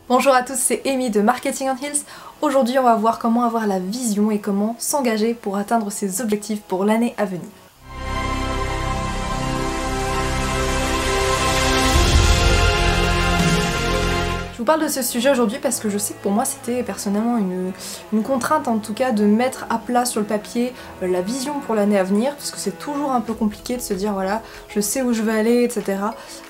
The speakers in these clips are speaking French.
Bonjour à tous, c'est Amy de Marketing on Heels. Aujourd'hui, on va voir comment avoir la vision et comment s'engager pour atteindre ses objectifs pour l'année à venir. Je vous parle de ce sujet aujourd'hui parce que je sais que pour moi c'était personnellement une contrainte en tout cas de mettre à plat sur le papier la vision pour l'année à venir, parce que c'est toujours un peu compliqué de se dire voilà je sais où je veux aller, etc.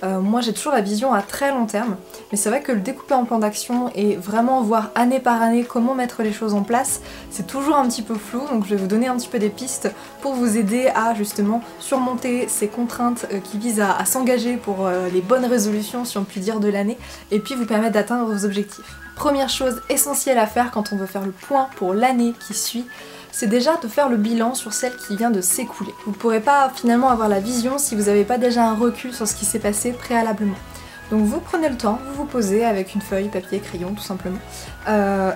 Moi j'ai toujours la vision à très long terme, mais c'est vrai que le découper en plan d'action et vraiment voir année par année comment mettre les choses en place, c'est toujours un petit peu flou, donc je vais vous donner un petit peu des pistes pour vous aider à justement surmonter ces contraintes qui visent à s'engager pour les bonnes résolutions, si on peut dire, de l'année, et puis vous permettre d'atteindre vos objectifs. Première chose essentielle à faire quand on veut faire le point pour l'année qui suit, c'est déjà de faire le bilan sur celle qui vient de s'écouler. Vous ne pourrez pas finalement avoir la vision si vous n'avez pas déjà un recul sur ce qui s'est passé préalablement. Donc vous prenez le temps, vous vous posez avec une feuille, papier, crayon tout simplement,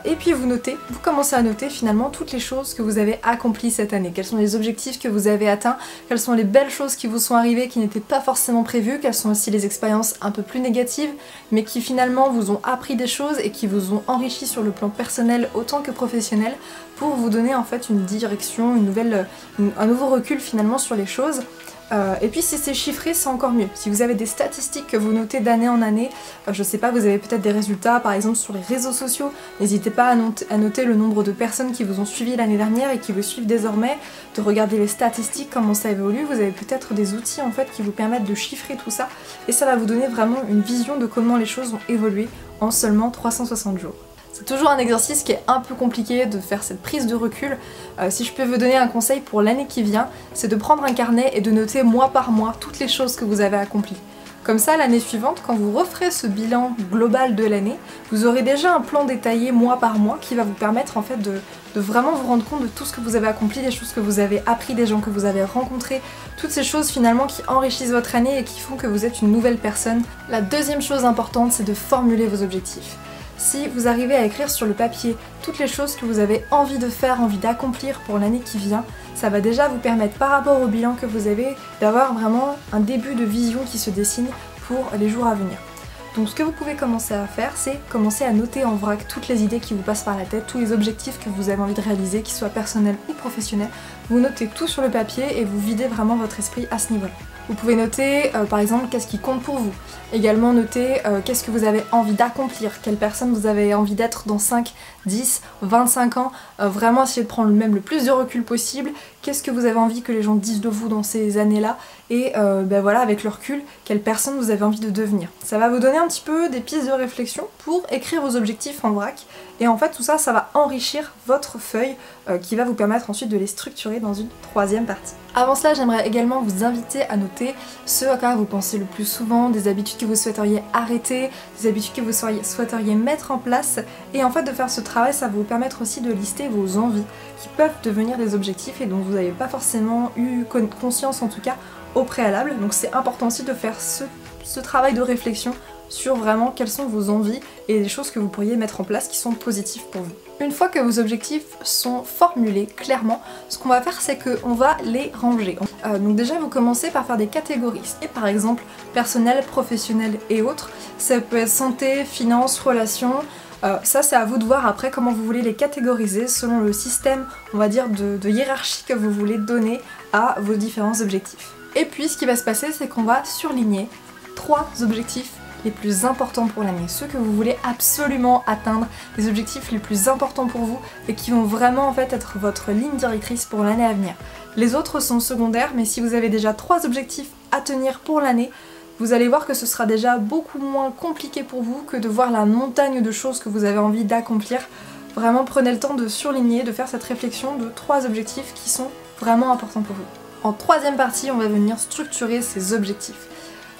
et puis vous notez, vous commencez à noter finalement toutes les choses que vous avez accomplies cette année, quels sont les objectifs que vous avez atteints, quelles sont les belles choses qui vous sont arrivées qui n'étaient pas forcément prévues, quelles sont aussi les expériences un peu plus négatives, mais qui finalement vous ont appris des choses et qui vous ont enrichi sur le plan personnel autant que professionnel, pour vous donner en fait une direction, un nouveau recul finalement sur les choses. Et puis si c'est chiffré, c'est encore mieux. Si vous avez des statistiques que vous notez d'année en année, je sais pas, vous avez peut-être des résultats par exemple sur les réseaux sociaux, n'hésitez pas à noter le nombre de personnes qui vous ont suivi l'année dernière et qui vous suivent désormais, de regarder les statistiques, comment ça évolue. Vous avez peut-être des outils en fait qui vous permettent de chiffrer tout ça, et ça va vous donner vraiment une vision de comment les choses vont évoluer en seulement 360 jours. C'est toujours un exercice qui est un peu compliqué de faire cette prise de recul. Si je peux vous donner un conseil pour l'année qui vient, c'est de prendre un carnet et de noter mois par mois toutes les choses que vous avez accomplies. Comme ça, l'année suivante, quand vous referez ce bilan global de l'année, vous aurez déjà un plan détaillé mois par mois qui va vous permettre en fait de vraiment vous rendre compte de tout ce que vous avez accompli, des choses que vous avez appris, des gens que vous avez rencontrés, toutes ces choses finalement qui enrichissent votre année et qui font que vous êtes une nouvelle personne. La deuxième chose importante, c'est de formuler vos objectifs. Si vous arrivez à écrire sur le papier toutes les choses que vous avez envie de faire, envie d'accomplir pour l'année qui vient, ça va déjà vous permettre par rapport au bilan que vous avez d'avoir vraiment un début de vision qui se dessine pour les jours à venir. Donc ce que vous pouvez commencer à faire, c'est commencer à noter en vrac toutes les idées qui vous passent par la tête, tous les objectifs que vous avez envie de réaliser, qu'ils soient personnels ou professionnels. Vous notez tout sur le papier et vous videz vraiment votre esprit à ce niveau-là. Vous pouvez noter par exemple qu'est-ce qui compte pour vous. Également noter qu'est-ce que vous avez envie d'accomplir, quelle personne vous avez envie d'être dans 5, 10, 25 ans. Vraiment essayer de prendre le plus de recul possible. Qu'est-ce que vous avez envie que les gens disent de vous dans ces années-là. Et voilà, avec le recul, quelle personne vous avez envie de devenir. Ça va vous donner un petit peu des pistes de réflexion pour écrire vos objectifs en vrac. Et en fait tout ça, ça va enrichir votre feuille qui va vous permettre ensuite de les structurer dans une troisième partie. Avant cela, j'aimerais également vous inviter à noter ce à quoi vous pensez le plus souvent, des habitudes que vous souhaiteriez arrêter, des habitudes que vous souhaiteriez mettre en place. Et en fait de faire ce travail, ça va vous permettre aussi de lister vos envies qui peuvent devenir des objectifs et dont vous n'avez pas forcément eu conscience en tout cas au préalable. Donc c'est important aussi de faire ce travail de réflexion sur vraiment quelles sont vos envies et les choses que vous pourriez mettre en place qui sont positives pour vous. Une fois que vos objectifs sont formulés clairement, ce qu'on va faire c'est qu'on va les ranger. Donc déjà vous commencez par faire des catégories, et par exemple personnel, professionnel et autres. Ça peut être santé, finances, relations. Ça c'est à vous de voir après comment vous voulez les catégoriser selon le système, on va dire, de hiérarchie que vous voulez donner à vos différents objectifs. Et puis ce qui va se passer, c'est qu'on va surligner 3 objectifs les plus importants pour l'année, ceux que vous voulez absolument atteindre, les objectifs les plus importants pour vous et qui vont vraiment en fait être votre ligne directrice pour l'année à venir. Les autres sont secondaires, mais si vous avez déjà 3 objectifs à tenir pour l'année, vous allez voir que ce sera déjà beaucoup moins compliqué pour vous que de voir la montagne de choses que vous avez envie d'accomplir. Vraiment prenez le temps de surligner, de faire cette réflexion de 3 objectifs qui sont vraiment importants pour vous. En troisième partie, on va venir structurer ces objectifs.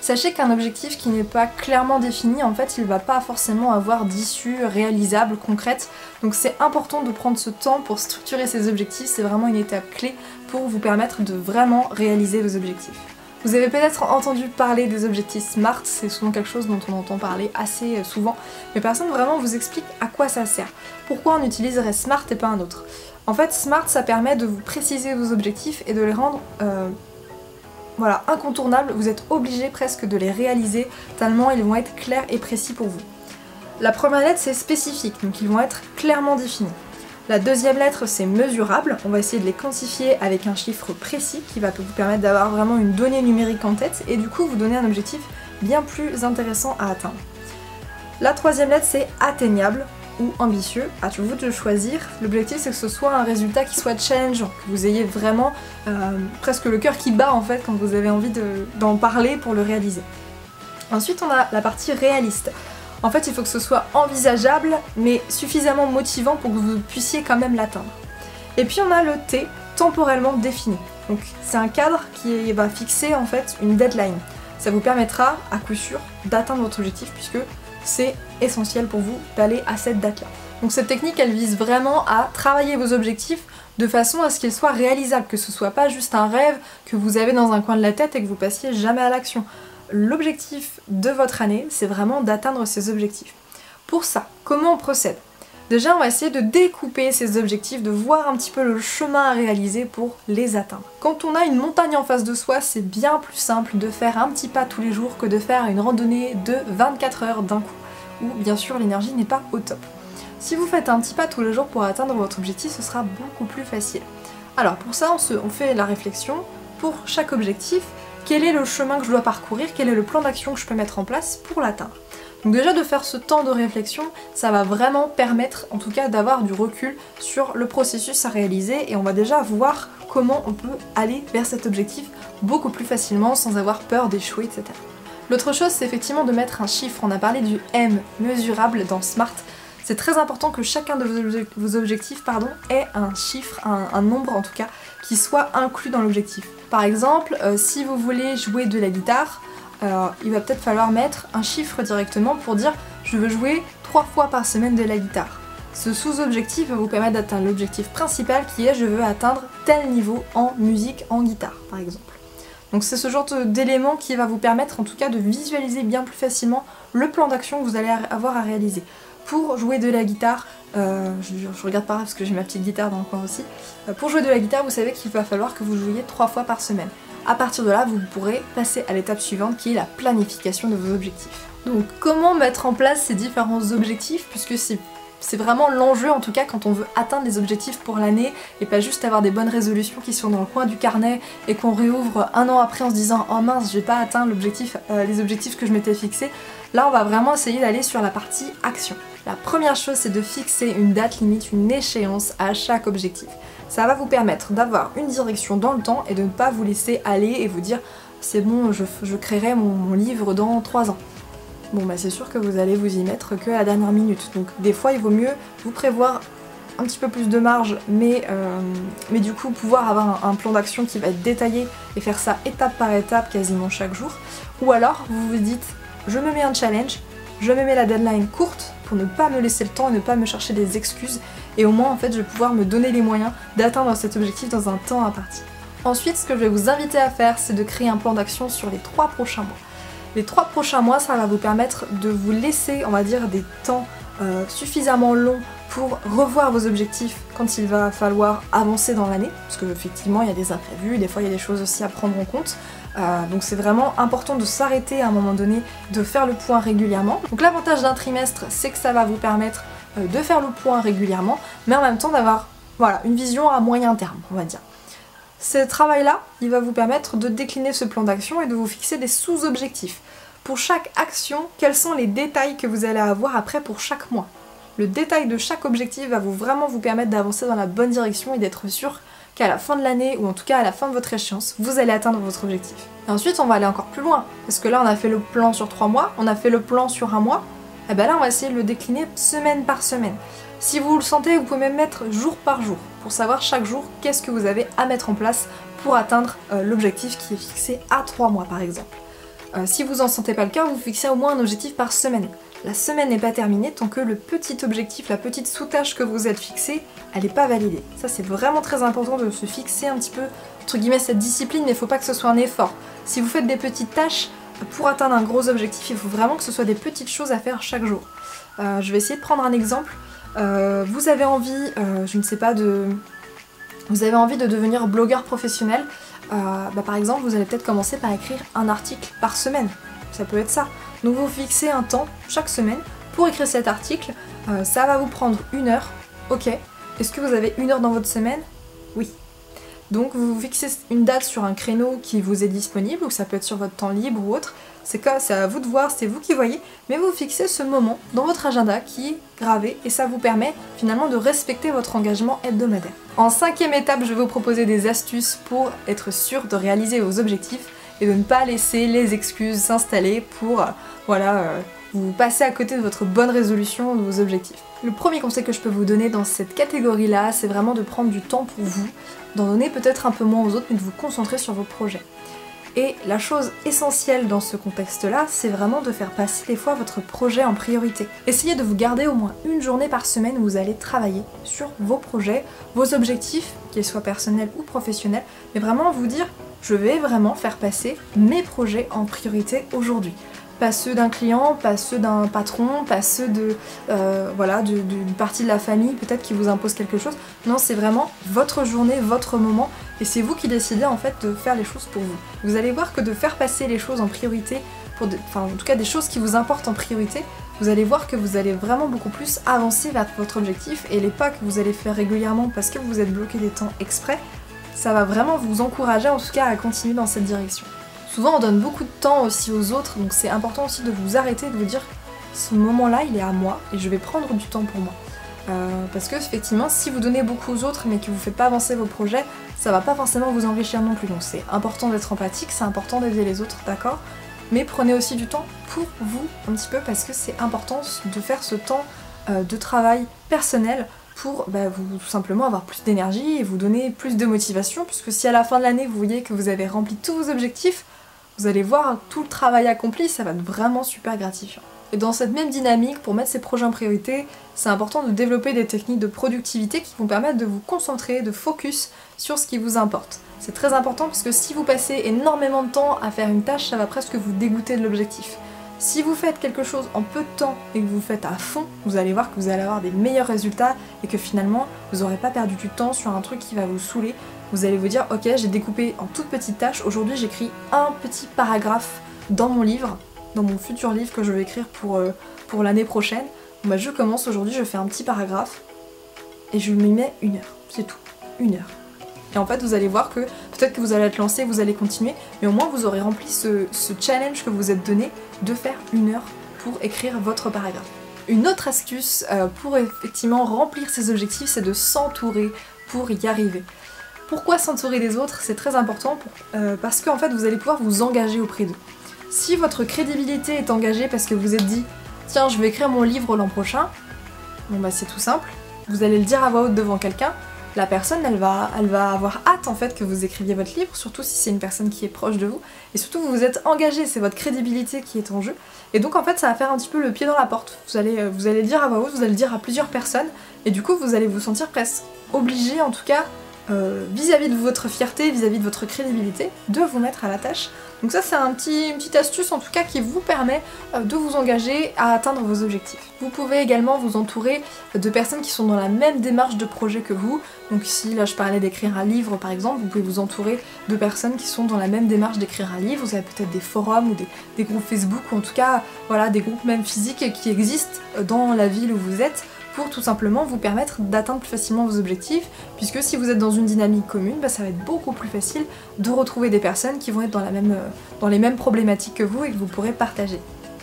Sachez qu'un objectif qui n'est pas clairement défini, en fait, il ne va pas forcément avoir d'issue réalisable, concrète. Donc c'est important de prendre ce temps pour structurer ces objectifs, c'est vraiment une étape clé pour vous permettre de vraiment réaliser vos objectifs. Vous avez peut-être entendu parler des objectifs SMART, c'est souvent quelque chose dont on entend parler assez souvent, mais personne vraiment vous explique à quoi ça sert. Pourquoi on utiliserait SMART et pas un autre? En fait, SMART, ça permet de vous préciser vos objectifs et de les rendre voilà, incontournables. Vous êtes obligé presque de les réaliser tellement ils vont être clairs et précis pour vous. La première lettre c'est spécifique, donc ils vont être clairement définis. La deuxième lettre c'est mesurable, on va essayer de les quantifier avec un chiffre précis qui va vous permettre d'avoir vraiment une donnée numérique en tête et du coup vous donner un objectif bien plus intéressant à atteindre. La troisième lettre c'est atteignable ou ambitieux, à vous de choisir. L'objectif c'est que ce soit un résultat qui soit challengeant, que vous ayez vraiment presque le cœur qui bat en fait quand vous avez envie d'en parler pour le réaliser. Ensuite on a la partie réaliste. En fait il faut que ce soit envisageable mais suffisamment motivant pour que vous puissiez quand même l'atteindre. Et puis on a le T, temporellement défini. Donc c'est un cadre qui va fixer en fait une deadline. Ça vous permettra à coup sûr d'atteindre votre objectif puisque c'est essentiel pour vous d'aller à cette date-là. Donc cette technique, elle vise vraiment à travailler vos objectifs de façon à ce qu'ils soient réalisables, que ce soit pas juste un rêve que vous avez dans un coin de la tête et que vous passiez jamais à l'action. L'objectif de votre année, c'est vraiment d'atteindre ces objectifs. Pour ça, comment on procède? Déjà, on va essayer de découper ces objectifs, de voir un petit peu le chemin à réaliser pour les atteindre. Quand on a une montagne en face de soi, c'est bien plus simple de faire un petit pas tous les jours que de faire une randonnée de 24 heures d'un coup, où bien sûr l'énergie n'est pas au top. Si vous faites un petit pas tous les jours pour atteindre votre objectif, ce sera beaucoup plus facile. Alors pour ça, on fait la réflexion pour chaque objectif, quel est le chemin que je dois parcourir, quel est le plan d'action que je peux mettre en place pour l'atteindre. Donc déjà de faire ce temps de réflexion, ça va vraiment permettre en tout cas d'avoir du recul sur le processus à réaliser et on va déjà voir comment on peut aller vers cet objectif beaucoup plus facilement sans avoir peur d'échouer, etc. L'autre chose c'est effectivement de mettre un chiffre, on a parlé du M, mesurable dans SMART. C'est très important que chacun de vos objectifs ait un chiffre, un nombre en tout cas, qui soit inclus dans l'objectif. Par exemple, si vous voulez jouer de la guitare, il va peut-être falloir mettre un chiffre directement pour dire je veux jouer 3 fois par semaine de la guitare. Ce sous-objectif va vous permettre d'atteindre l'objectif principal qui est je veux atteindre tel niveau en musique, en guitare par exemple. Donc c'est ce genre d'élément qui va vous permettre en tout cas de visualiser bien plus facilement le plan d'action que vous allez avoir à réaliser. Pour jouer de la guitare, je regarde par là parce que j'ai ma petite guitare dans le coin aussi, pour jouer de la guitare vous savez qu'il va falloir que vous jouiez 3 fois par semaine. À partir de là, vous pourrez passer à l'étape suivante qui est la planification de vos objectifs. Donc comment mettre en place ces différents objectifs puisque c'est vraiment l'enjeu en tout cas quand on veut atteindre les objectifs pour l'année et pas juste avoir des bonnes résolutions qui sont dans le coin du carnet et qu'on réouvre un an après en se disant oh mince j'ai pas atteint les objectifs que je m'étais fixés. Là on va vraiment essayer d'aller sur la partie action. La première chose c'est de fixer une date limite, une échéance à chaque objectif. Ça va vous permettre d'avoir une direction dans le temps et de ne pas vous laisser aller et vous dire c'est bon je créerai mon livre dans 3 ans. Bon bah c'est sûr que vous allez vous y mettre que à la dernière minute, donc des fois il vaut mieux vous prévoir un petit peu plus de marge mais du coup pouvoir avoir un plan d'action qui va être détaillé et faire ça étape par étape quasiment chaque jour. Ou alors vous vous dites je me mets un challenge, je me mets la deadline courte pour ne pas me laisser le temps et ne pas me chercher des excuses et au moins en fait je vais pouvoir me donner les moyens d'atteindre cet objectif dans un temps imparti. Ensuite ce que je vais vous inviter à faire c'est de créer un plan d'action sur les 3 prochains mois. Les 3 prochains mois ça va vous permettre de vous laisser on va dire des temps suffisamment longs pour revoir vos objectifs quand il va falloir avancer dans l'année parce que effectivement il y a des imprévus, des fois il y a des choses aussi à prendre en compte. Donc c'est vraiment important de s'arrêter à un moment donné, de faire le point régulièrement. Donc l'avantage d'un trimestre c'est que ça va vous permettre de faire le point régulièrement mais en même temps d'avoir voilà, une vision à moyen terme on va dire. Ce travail-là, il va vous permettre de décliner ce plan d'action et de vous fixer des sous-objectifs. Pour chaque action, quels sont les détails que vous allez avoir après pour chaque mois. Le détail de chaque objectif va vraiment vous permettre d'avancer dans la bonne direction et d'être sûr qu'à la fin de l'année, ou en tout cas à la fin de votre échéance, vous allez atteindre votre objectif. Et ensuite, on va aller encore plus loin, parce que là, on a fait le plan sur 3 mois, on a fait le plan sur 1 mois, et bien là, on va essayer de le décliner semaine par semaine. Si vous le sentez, vous pouvez même mettre jour par jour, pour savoir chaque jour qu'est-ce que vous avez à mettre en place pour atteindre l'objectif qui est fixé à 3 mois par exemple. Si vous en sentez pas le cas, vous fixez au moins un objectif par semaine. La semaine n'est pas terminée tant que le petit objectif, la petite sous-tâche que vous êtes fixée, elle n'est pas validée. Ça c'est vraiment très important de se fixer un petit peu, entre guillemets, cette discipline, mais il ne faut pas que ce soit un effort. Si vous faites des petites tâches, pour atteindre un gros objectif, il faut vraiment que ce soit des petites choses à faire chaque jour. Je vais essayer de prendre un exemple. Vous avez envie, je ne sais pas, vous avez envie de devenir blogueur professionnel, par exemple vous allez peut-être commencer par écrire un article par semaine, ça peut être ça. Donc vous fixez un temps chaque semaine pour écrire cet article, ça va vous prendre 1 heure. Ok, est-ce que vous avez 1 heure dans votre semaine? Oui. Donc vous vous fixez une date sur un créneau qui vous est disponible, ou ça peut être sur votre temps libre ou autre. C'est à vous de voir, c'est vous qui voyez, mais vous fixez ce moment dans votre agenda qui est gravé et ça vous permet finalement de respecter votre engagement hebdomadaire. En 5e étape, je vais vous proposer des astuces pour être sûr de réaliser vos objectifs et de ne pas laisser les excuses s'installer pour vous passer à côté de votre bonne résolution de vos objectifs. Le premier conseil que je peux vous donner dans cette catégorie-là, c'est vraiment de prendre du temps pour vous, d'en donner peut-être un peu moins aux autres, mais de vous concentrer sur vos projets. Et la chose essentielle dans ce contexte-là, c'est vraiment de faire passer des fois votre projet en priorité. Essayez de vous garder au moins 1 journée par semaine où vous allez travailler sur vos projets, vos objectifs, qu'ils soient personnels ou professionnels, mais vraiment vous dire, je vais vraiment faire passer mes projets en priorité aujourd'hui. Pas ceux d'un client, pas ceux d'un patron, pas ceux d'une partie de la famille peut-être qui vous impose quelque chose. Non, c'est vraiment votre journée, votre moment, et c'est vous qui décidez en fait de faire les choses pour vous. Vous allez voir que de faire passer les choses en priorité, en tout cas des choses qui vous importent en priorité, vous allez voir que vous allez vraiment beaucoup plus avancer vers votre objectif, et les pas que vous allez faire régulièrement parce que vous êtes bloqué des temps exprès, ça va vraiment vous encourager en tout cas à continuer dans cette direction. Souvent on donne beaucoup de temps aussi aux autres, donc c'est important aussi de vous arrêter, de vous dire ce moment-là il est à moi et je vais prendre du temps pour moi. Parce que effectivement si vous donnez beaucoup aux autres mais que vous ne faites pas avancer vos projets, ça va pas forcément vous enrichir non plus. Donc c'est important d'être empathique, c'est important d'aider les autres, d'accord, mais prenez aussi du temps pour vous un petit peu, parce que c'est important de faire ce temps de travail personnel pour vous tout simplement avoir plus d'énergie et vous donner plus de motivation, puisque si à la fin de l'année vous voyez que vous avez rempli tous vos objectifs, vous allez voir tout le travail accompli, ça va être vraiment super gratifiant. Et dans cette même dynamique, pour mettre ces projets en priorité, c'est important de développer des techniques de productivité qui vont permettre de vous concentrer, de focus sur ce qui vous importe. C'est très important parce que si vous passez énormément de temps à faire une tâche, ça va presque vous dégoûter de l'objectif. Si vous faites quelque chose en peu de temps et que vous faites à fond, vous allez voir que vous allez avoir des meilleurs résultats et que finalement vous n'aurez pas perdu du temps sur un truc qui va vous saouler. Vous allez vous dire ok, j'ai découpé en toutes petites tâches, aujourd'hui j'écris un petit paragraphe dans mon livre, dans mon futur livre que je vais écrire pour l'année prochaine. Je commence aujourd'hui, je fais un petit paragraphe et je m'y mets 1 heure, c'est tout, 1 heure. Et en fait vous allez voir que peut-être que vous allez être lancé, vous allez continuer, mais au moins vous aurez rempli ce challenge que vous êtes donné de faire 1 heure pour écrire votre paragraphe. Une autre astuce pour effectivement remplir ses objectifs, c'est de s'entourer pour y arriver. Pourquoi s'entourer des autres? C'est très important parce qu'en fait vous allez pouvoir vous engager auprès d'eux. Si votre crédibilité est engagée parce que vous êtes dit tiens je vais écrire mon livre l'an prochain, c'est tout simple, vous allez le dire à voix haute devant quelqu'un, la personne elle va avoir hâte en fait que vous écriviez votre livre, surtout si c'est une personne qui est proche de vous, et surtout vous êtes engagé, c'est votre crédibilité qui est en jeu, et donc en fait ça va faire un petit peu le pied dans la porte, vous allez le dire à voix haute, vous allez le dire à plusieurs personnes, et du coup vous allez vous sentir presque obligé en tout cas vis-à-vis de votre fierté, vis-à-vis de votre crédibilité, de vous mettre à la tâche. Donc ça c'est une petite astuce en tout cas qui vous permet de vous engager à atteindre vos objectifs. Vous pouvez également vous entourer de personnes qui sont dans la même démarche de projet que vous. Donc ici là je parlais d'écrire un livre par exemple, vous pouvez vous entourer de personnes qui sont dans la même démarche d'écrire un livre. Vous avez peut-être des forums ou des groupes Facebook ou en tout cas voilà, des groupes même physiques qui existent dans la ville où vous êtes, pour tout simplement vous permettre d'atteindre plus facilement vos objectifs, puisque si vous êtes dans une dynamique commune, ça va être beaucoup plus facile de retrouver des personnes qui vont être dans les mêmes problématiques que vous et que vous pourrez partager.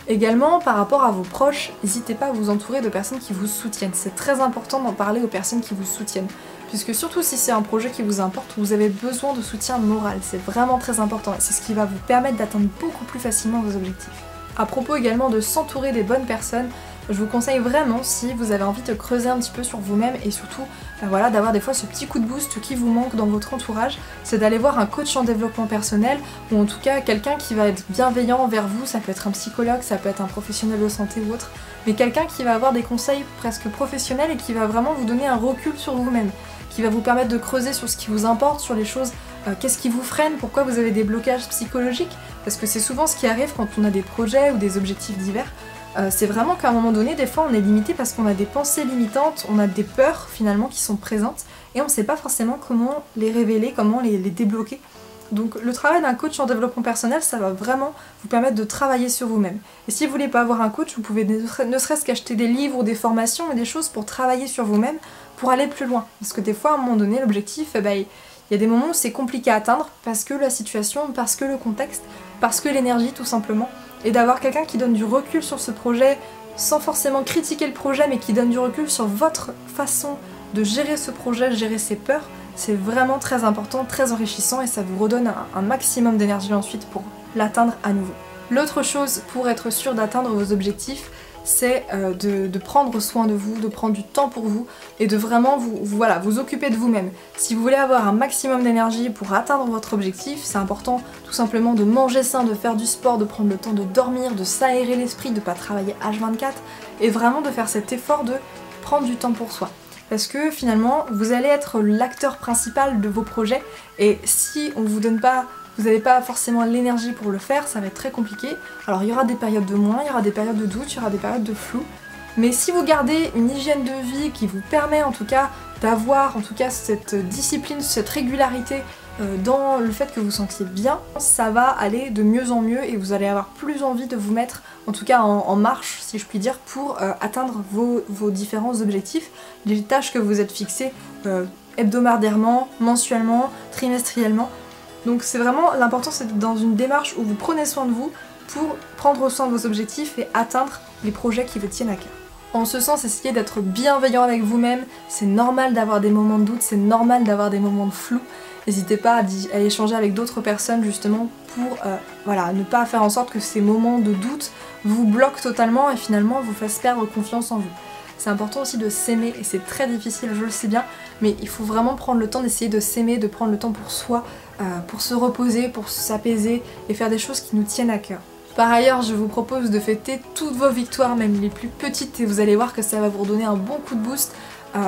Également, par rapport à vos proches, n'hésitez pas à vous entourer de personnes qui vous soutiennent. C'est très important d'en parler aux personnes qui vous soutiennent, puisque surtout si c'est un projet qui vous importe, vous avez besoin de soutien moral. C'est vraiment très important et c'est ce qui va vous permettre d'atteindre beaucoup plus facilement vos objectifs. À propos également de s'entourer des bonnes personnes, je vous conseille vraiment, si vous avez envie de creuser un petit peu sur vous-même et surtout d'avoir des fois ce petit coup de boost qui vous manque dans votre entourage, c'est d'aller voir un coach en développement personnel ou en tout cas quelqu'un qui va être bienveillant envers vous. Ça peut être un psychologue, ça peut être un professionnel de santé ou autre, mais quelqu'un qui va avoir des conseils presque professionnels et qui va vraiment vous donner un recul sur vous-même, qui va vous permettre de creuser sur ce qui vous importe, sur les choses, qu'est-ce qui vous freine, pourquoi vous avez des blocages psychologiques, parce que c'est souvent ce qui arrive quand on a des projets ou des objectifs divers. C'est vraiment qu'à un moment donné, des fois on est limité parce qu'on a des pensées limitantes, on a des peurs finalement qui sont présentes et on ne sait pas forcément comment les révéler, comment les débloquer. Donc le travail d'un coach en développement personnel, ça va vraiment vous permettre de travailler sur vous-même. Et si vous voulez pas avoir un coach, vous pouvez ne serait-ce qu'acheter des livres ou des formations et des choses pour travailler sur vous-même, pour aller plus loin. Parce que des fois, à un moment donné, l'objectif, il y a des moments où c'est compliqué à atteindre parce que la situation, parce que le contexte, parce que l'énergie tout simplement. Et d'avoir quelqu'un qui donne du recul sur ce projet, sans forcément critiquer le projet, mais qui donne du recul sur votre façon de gérer ce projet, de gérer ses peurs, c'est vraiment très important, très enrichissant et ça vous redonne un maximum d'énergie ensuite pour l'atteindre à nouveau. L'autre chose pour être sûr d'atteindre vos objectifs, c'est de prendre soin de vous, de prendre du temps pour vous et de vraiment vous occuper de vous-même. Si vous voulez avoir un maximum d'énergie pour atteindre votre objectif, c'est important tout simplement de manger sain, de faire du sport, de prendre le temps de dormir, de s'aérer l'esprit, de ne pas travailler H24 et vraiment de faire cet effort de prendre du temps pour soi. Parce que finalement, vous allez être l'acteur principal de vos projets et si on vous donne pas, vous n'avez pas forcément l'énergie pour le faire, ça va être très compliqué. Alors il y aura des périodes de moins, il y aura des périodes de doute, il y aura des périodes de flou. Mais si vous gardez une hygiène de vie qui vous permet en tout cas d'avoir en tout cas cette discipline, cette régularité dans le fait que vous sentiez bien, ça va aller de mieux en mieux et vous allez avoir plus envie de vous mettre en tout cas en marche, si je puis dire, pour atteindre vos différents objectifs, les tâches que vous êtes fixées hebdomadairement, mensuellement, trimestriellement. Donc c'est vraiment, l'important c'est d'être dans une démarche où vous prenez soin de vous pour prendre soin de vos objectifs et atteindre les projets qui vous tiennent à cœur. En ce sens, essayez d'être bienveillant avec vous-même, c'est normal d'avoir des moments de doute, c'est normal d'avoir des moments de flou. N'hésitez pas à échanger avec d'autres personnes justement pour ne pas faire en sorte que ces moments de doute vous bloquent totalement et finalement vous fassent perdre confiance en vous. C'est important aussi de s'aimer et c'est très difficile, je le sais bien, mais il faut vraiment prendre le temps d'essayer de s'aimer, de prendre le temps pour soi, pour se reposer, pour s'apaiser et faire des choses qui nous tiennent à cœur. Par ailleurs, je vous propose de fêter toutes vos victoires, même les plus petites, et vous allez voir que ça va vous redonner un bon coup de boost.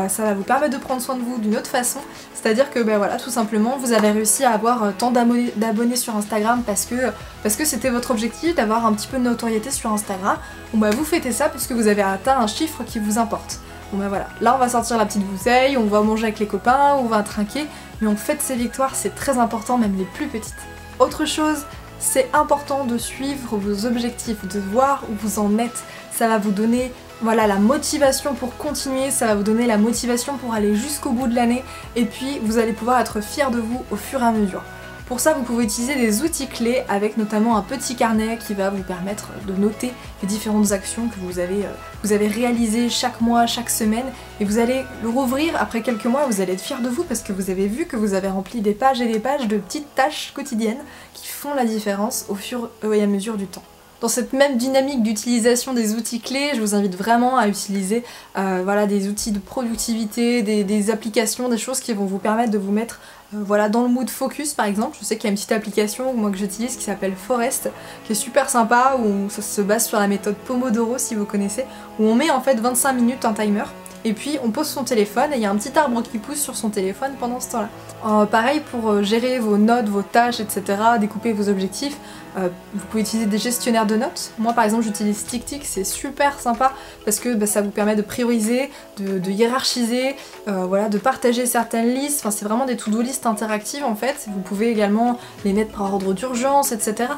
Ça va vous permettre de prendre soin de vous d'une autre façon, c'est-à-dire que tout simplement vous avez réussi à avoir tant d'abonnés sur Instagram parce que c'était votre objectif d'avoir un petit peu de notoriété sur Instagram. Bon vous fêtez ça parce que vous avez atteint un chiffre qui vous importe. Bon là on va sortir la petite bouteille, on va manger avec les copains, on va trinquer, mais on fête ces victoires, c'est très important, même les plus petites. Autre chose, c'est important de suivre vos objectifs, de voir où vous en êtes, ça va vous donner la motivation pour continuer, ça va vous donner la motivation pour aller jusqu'au bout de l'année et puis vous allez pouvoir être fiers de vous au fur et à mesure. Pour ça, vous pouvez utiliser des outils clés avec notamment un petit carnet qui va vous permettre de noter les différentes actions que vous avez réalisées chaque mois, chaque semaine et vous allez le rouvrir après quelques mois, vous allez être fiers de vous parce que vous avez vu que vous avez rempli des pages et des pages de petites tâches quotidiennes qui font la différence au fur et à mesure du temps. Dans cette même dynamique d'utilisation des outils clés, je vous invite vraiment à utiliser des outils de productivité, des applications, des choses qui vont vous permettre de vous mettre dans le mood focus par exemple. Je sais qu'il y a une petite application moi que j'utilise qui s'appelle Forest, qui est super sympa, où ça se base sur la méthode Pomodoro si vous connaissez, où on met en fait 25 minutes un timer. Et puis on pose son téléphone et il y a un petit arbre qui pousse sur son téléphone pendant ce temps-là. Pareil pour gérer vos notes, vos tâches, etc., découper vos objectifs, vous pouvez utiliser des gestionnaires de notes. Moi par exemple j'utilise TickTick, c'est super sympa parce que ça vous permet de prioriser, de hiérarchiser, de partager certaines listes. Enfin, c'est vraiment des to-do list interactives en fait. Vous pouvez également les mettre par ordre d'urgence, etc.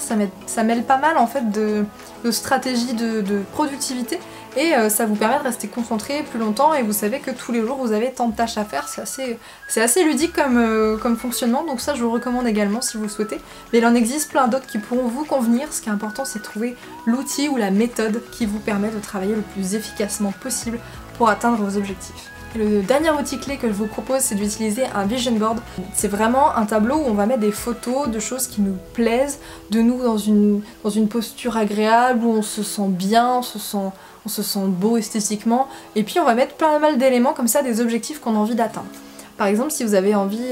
Ça mêle pas mal en fait de stratégies de productivité. Et ça vous permet de rester concentré plus longtemps et vous savez que tous les jours vous avez tant de tâches à faire, c'est assez ludique comme fonctionnement, donc ça je vous recommande également si vous le souhaitez. Mais il en existe plein d'autres qui pourront vous convenir, ce qui est important c'est de trouver l'outil ou la méthode qui vous permet de travailler le plus efficacement possible pour atteindre vos objectifs. Et le dernier outil clé que je vous propose, c'est d'utiliser un vision board. C'est vraiment un tableau où on va mettre des photos de choses qui nous plaisent, de nous dans une posture agréable, où on se sent bien, on se sent beau esthétiquement, et puis on va mettre plein mal d'éléments comme ça, des objectifs qu'on a envie d'atteindre. Par exemple, si vous avez envie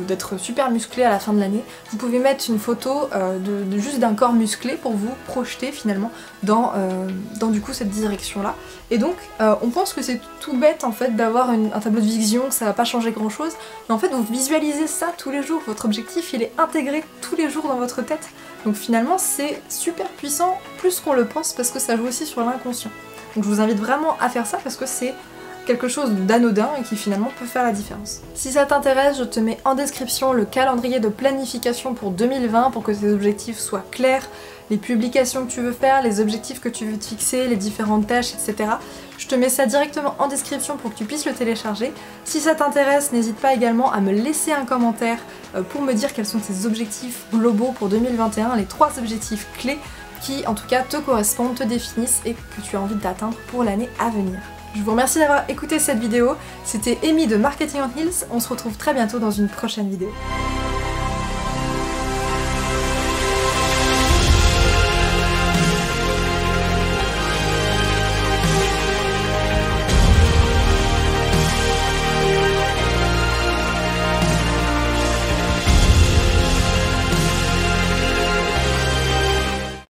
d'être super musclé à la fin de l'année, vous pouvez mettre une photo juste d'un corps musclé pour vous projeter finalement dans du coup cette direction-là. Et donc, on pense que c'est tout bête en fait d'avoir un tableau de vision, que ça va pas changer grand-chose, mais en fait vous visualisez ça tous les jours, votre objectif il est intégré tous les jours dans votre tête. Donc finalement c'est super puissant, plus qu'on le pense, parce que ça joue aussi sur l'inconscient. Donc je vous invite vraiment à faire ça parce que c'est quelque chose d'anodin et qui finalement peut faire la différence. Si ça t'intéresse, je te mets en description le calendrier de planification pour 2020 pour que tes objectifs soient clairs, les publications que tu veux faire, les objectifs que tu veux te fixer, les différentes tâches, etc. Je te mets ça directement en description pour que tu puisses le télécharger. Si ça t'intéresse, n'hésite pas également à me laisser un commentaire pour me dire quels sont tes objectifs globaux pour 2021, les 3 objectifs clés qui en tout cas te correspondent, te définissent et que tu as envie d'atteindre pour l'année à venir. Je vous remercie d'avoir écouté cette vidéo, c'était Amy de Marketing on Heels, on se retrouve très bientôt dans une prochaine vidéo.